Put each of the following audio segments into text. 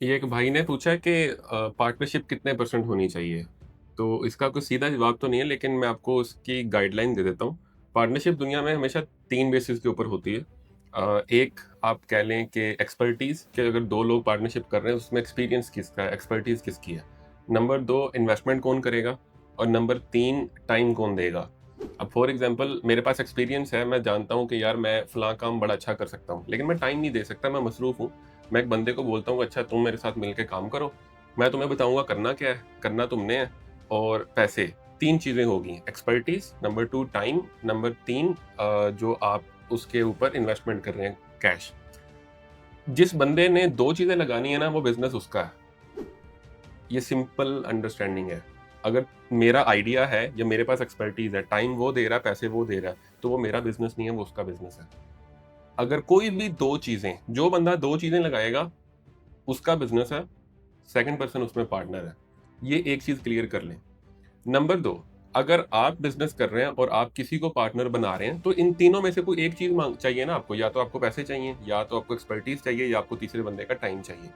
ये एक भाई ने पूछा कि पार्टनरशिप कितने परसेंट होनी चाहिए? तो इसका कोई सीधा जवाब तो नहीं है, लेकिन मैं आपको उसकी गाइडलाइन दे देता हूँ। पार्टनरशिप दुनिया में हमेशा 3 बेसिस के ऊपर होती है। एक आप कह लें कि एक्सपर्टीज़ कि अगर 2 लोग पार्टनरशिप कर रहे हैं, उसमें एक्सपीरियंस किसका है, एक्सपर्टीज़ किसकी है। नंबर 2 इन्वेस्टमेंट कौन करेगा और नंबर 3 टाइम कौन देगा। अब फॉर एग्ज़ाम्पल मेरे पास एक्सपीरियंस है, मैं जानता हूँ कि यार मैं फलाँ काम बड़ा अच्छा कर सकता हूँ, लेकिन मैं टाइम नहीं दे सकता, मैं मसरूफ़ हूँ। मैं एक बंदे को बोलता हूँ, अच्छा तुम मेरे साथ मिलके काम करो, मैं तुम्हें बताऊँगा करना क्या है, करना तुमने है और पैसे। 3 चीज़ें होगी, एक्सपर्टीज़, नंबर 2 टाइम, नंबर 3 जो आप उसके ऊपर इन्वेस्टमेंट कर रहे हैं, कैश। जिस बंदे ने 2 चीज़ें लगानी है ना, वो बिज़नेस उसका है। ये सिंपल अंडरस्टैंडिंग है। अगर मेरा आइडिया है या मेरे पास एक्सपर्टीज़ है, टाइम वो दे रहा है, पैसे वो दे रहा है, तो वो मेरा बिज़नेस नहीं है, वो उसका बिज़नेस है। अगर कोई भी 2 चीज़ें, जो बंदा 2 चीज़ें लगाएगा, उसका बिज़नेस है, सेकंड पर्सन उसमें पार्टनर है। ये एक चीज़ क्लियर कर लें। नंबर 2, अगर आप बिज़नेस कर रहे हैं और आप किसी को पार्टनर बना रहे हैं, तो इन तीनों में से कोई एक चीज़ माँग चाहिए ना आपको, या तो आपको पैसे चाहिए, या तो आपको एक्सपर्टीज़ चाहिए, या आपको तीसरे बंदे का टाइम चाहिए।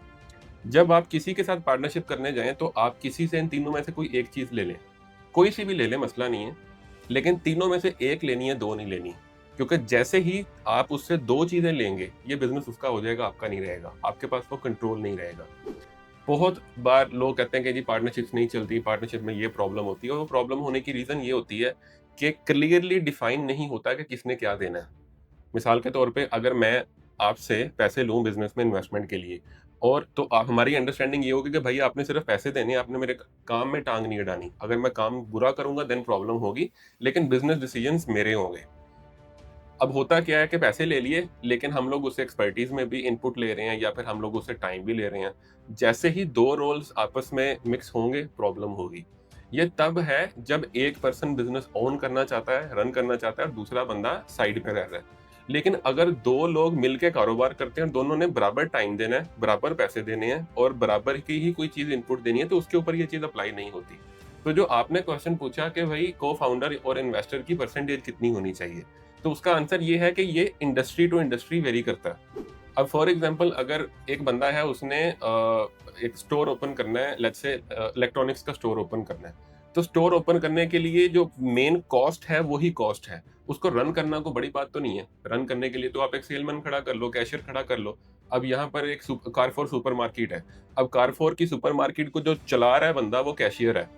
जब आप किसी के साथ पार्टनरशिप करने जाएँ, तो आप किसी से इन तीनों में से कोई एक चीज़ ले लें। कोई सी भी ले लें, मसला नहीं है, लेकिन तीनों में से एक लेनी है, 2 नहीं लेनी। क्योंकि जैसे ही आप उससे 2 चीज़ें लेंगे, ये बिज़नेस उसका हो जाएगा, आपका नहीं रहेगा। आपके पास वो कंट्रोल नहीं रहेगा। बहुत बार लोग कहते हैं कि जी पार्टनरशिप्स नहीं चलती, पार्टनरशिप में ये प्रॉब्लम होती है, और वो प्रॉब्लम होने की रीज़न ये होती है कि क्लियरली डिफाइन नहीं होता कि किसने क्या देना है। मिसाल के तौर पे अगर मैं आपसे पैसे लूँ बिज़नेस में इन्वेस्टमेंट के लिए, और तो हमारी अंडरस्टैंडिंग ये होगी कि भई आपने सिर्फ़ पैसे देने हैं, आपने मेरे काम में टाँग नहीं अड़ानी। अगर मैं काम बुरा करूँगा देन प्रॉब्लम होगी, लेकिन बिज़नेस डिसीजंस मेरे होंगे। अब होता क्या है कि पैसे ले लिए, लेकिन हम लोग उससे एक्सपर्टीज़ में भी इनपुट ले रहे हैं, या फिर हम लोग उससे टाइम भी ले रहे हैं। जैसे ही 2 रोल्स आपस में मिक्स होंगे, प्रॉब्लम होगी। ये तब है जब एक पर्सन बिज़नेस ओन करना चाहता है, रन करना चाहता है, और दूसरा बंदा साइड पे रह रहा है। लेकिन अगर 2 लोग मिलके कारोबार करते हैं, दोनों ने बराबर टाइम देना है, बराबर पैसे देने हैं और बराबर की ही कोई चीज़ इनपुट देनी है, तो उसके ऊपर ये चीज़ अप्लाई नहीं होती। तो जो आपने क्वेश्चन पूछा कि भई को-फाउंडर और इन्वेस्टर की परसेंटेज कितनी होनी चाहिए? तो उसका आंसर ये है कि ये इंडस्ट्री टू इंडस्ट्री वेरी करता है। अब फॉर एग्जांपल अगर एक बंदा है, उसने एक स्टोर ओपन करना है, लेट्स से इलेक्ट्रॉनिक्स का स्टोर ओपन करना है। तो स्टोर ओपन करने के लिए जो मेन कॉस्ट है, वही कॉस्ट है। उसको रन करना कोई बड़ी बात तो नहीं है। रन करने के लिए तो आप एक सेलमैन खड़ा कर लो, कैशियर खड़ा कर लो। अब यहाँ पर एक कारफोर सुपरमार्केट है। अब कारफोर की सुपरमार्केट को जो चला रहा है बंदा, वो कैशियर है।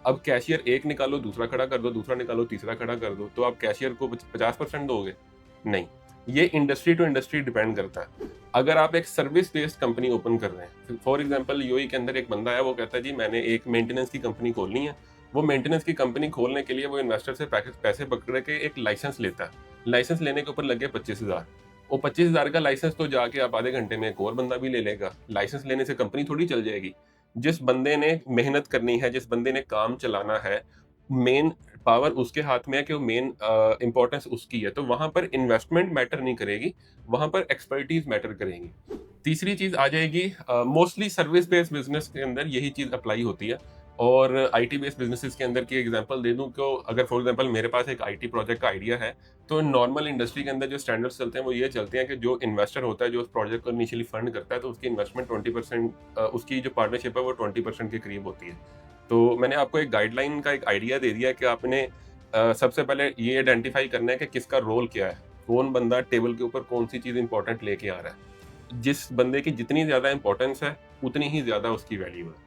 अब कैशियर एक निकालो, दूसरा खड़ा कर दो, दूसरा निकालो, तीसरा खड़ा कर दो, तो आप कैशियर को 50% दोगे? नहीं। ये इंडस्ट्री टू इंडस्ट्री डिपेंड करता है। अगर आप एक सर्विस बेस्ड कंपनी ओपन कर रहे हैं, फॉर एग्जांपल यूएई के अंदर एक बंदा है, वो कहता है जी मैंने एक मेंटेनेंस की कंपनी खोलनी है। वो मेंटेनेंस की कंपनी खोलने के लिए वो इन्वेस्टर से पैसे पकड़ के एक लाइसेंस लेता है। लाइसेंस लेने के ऊपर लगे 25,000। वो 25,000 का लाइसेंस तो जाके आप आधे घंटे में एक और बंदा भी ले लेगा। लाइसेंस लेने से कंपनी थोड़ी चल जाएगी। जिस बंदे ने मेहनत करनी है, जिस बंदे ने काम चलाना है, मेन पावर उसके हाथ में है कि वो मेन इम्पोर्टेंस उसकी है। तो वहाँ पर इन्वेस्टमेंट मैटर नहीं करेगी, वहाँ पर एक्सपर्टीज़ मैटर करेंगी। तीसरी चीज़ आ जाएगी, मोस्टली सर्विस बेस्ड बिज़नेस के अंदर यही चीज़ अप्लाई होती है, और आईटी बेस्ड बिज़नेसेस के अंदर की एग्ज़ाम्पल दे दूँ तो अगर फॉर एग्ज़ाम्पल मेरे पास एक आईटी प्रोजेक्ट का आइडिया है, तो नॉर्मल इंडस्ट्री के अंदर जो स्टैंडर्ड्स चलते हैं वो ये चलते हैं कि जो इन्वेस्टर होता है, जो उस प्रोजेक्ट को इनिशियली फंड करता है, तो उसकी इन्वेस्टमेंट 20%, उसकी जो पार्टनरशिप है वो 20% के करीब होती है। तो मैंने आपको एक गाइडलाइन का एक आइडिया दे दिया है कि आपने सबसे पहले ये आइडेंटिफ़ाई करना है कि किसका रोल क्या है? कौन बंदा टेबल के ऊपर कौन-सी चीज़ इम्पोर्टेंट लेके आ रहा है? जिस बंदे की जितनी ज़्यादा इम्पोर्टेंस है, उतनी ही ज़्यादा उसकी वैल्यू है।